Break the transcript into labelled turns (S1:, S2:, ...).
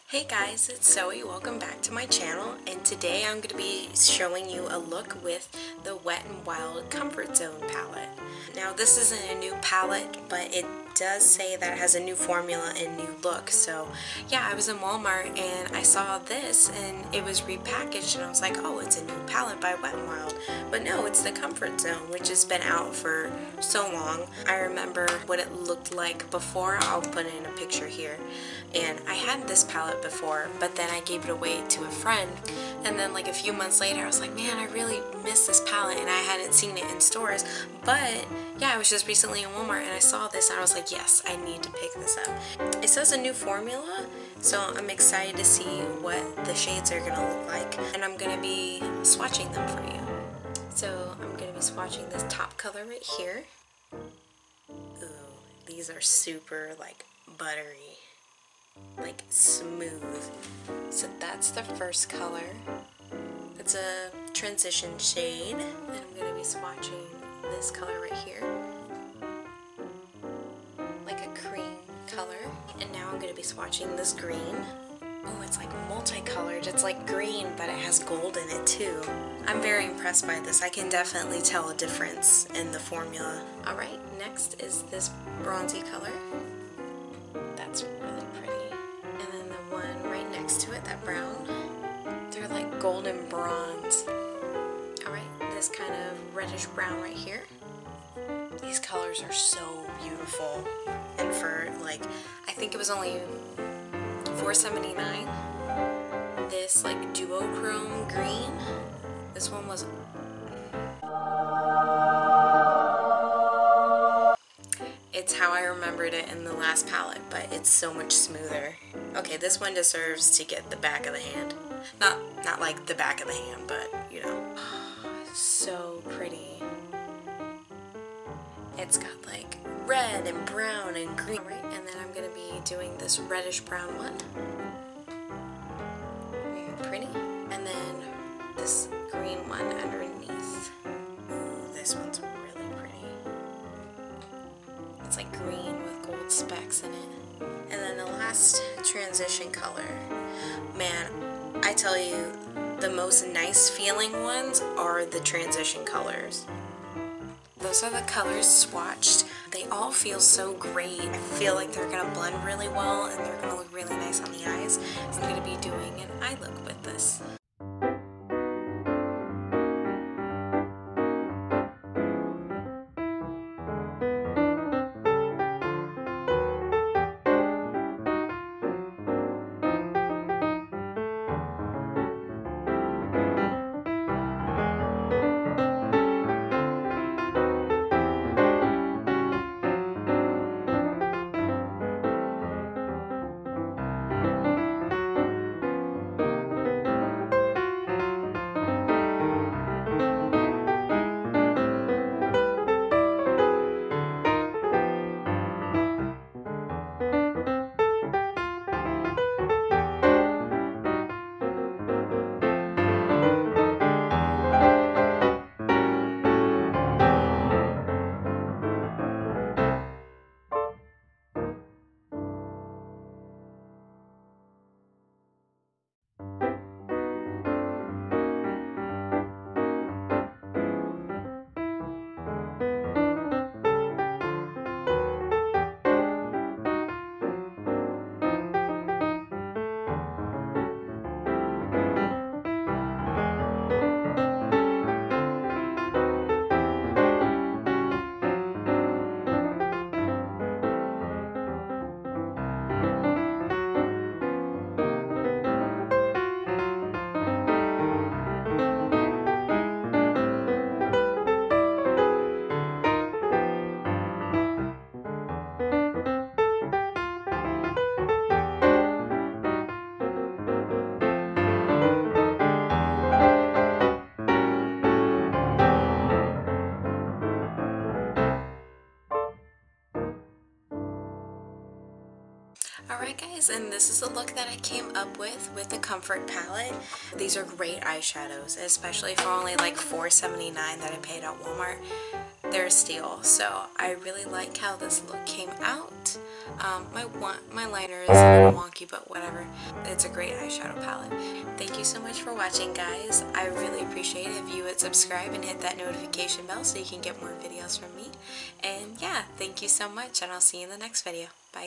S1: Hey guys, it's Zoe. Welcome back to my channel, and today I'm going to be showing you a look with the Wet n Wild Comfort Zone palette. Now this isn't a new palette, but it does say that it has a new formula and new look. So yeah, I was in Walmart and I saw this and it was repackaged and I was like, oh, it's a new palette by Wet n Wild. But no, it's the Comfort Zone, which has been out for so long. I remember what it looked like before. I'll put in a picture here. And I had this palette before, but then I gave it away to a friend, and then like a few months later I was like, man, I really miss this palette, and I hadn't seen it in stores. But yeah, I was just recently in Walmart and I saw this and I was like, yes, I need to pick this up. It says a new formula, so I'm excited to see what the shades are gonna look like, and I'm gonna be swatching them for you. So I'm gonna be swatching this top color right here. Ooh, these are super like buttery, like smooth. So that's the first color. It's a transition shade, and I'm going to be swatching this color right here, like a cream color. And now I'm going to be swatching this green. Oh, it's like multicolored. It's like green, but it has gold in it too. I'm very impressed by this. I can definitely tell a difference in the formula. Alright, next is this bronzy color. That's really pretty. And then the one right next to it, that brown, they're like golden bronze. Alright, this kind of reddish brown right here. These colors are so beautiful. And for like, I think it was only $4.79. This like duochrome green. This one was... It's how I remembered it in the last palette, but it's so much smoother. Okay, this one deserves to get the back of the hand. Not like the back of the hand, but you know. So pretty. It's got like red and brown and green. Right, and then I'm gonna be doing this reddish brown one. Very pretty. And then this green one underneath. Ooh, this one's really pretty. It's like green with gold specks in it. And then the last transition color. Man, I tell you, the most nice feeling ones are the transition colors. Those are the colors swatched. They all feel so great. I feel like they're gonna blend really well and they're gonna look really nice on the eyes. So I'm gonna be doing an eye look with this. Alright guys, and this is the look that I came up with the Comfort palette. These are great eyeshadows, especially for only like $4.79 that I paid at Walmart. they're steel. So I really like how this look came out. My liner is a little wonky, but whatever. It's a great eyeshadow palette. Thank you so much for watching, guys. I really appreciate it if you would subscribe and hit that notification bell so you can get more videos from me. And yeah, thank you so much, and I'll see you in the next video. Bye.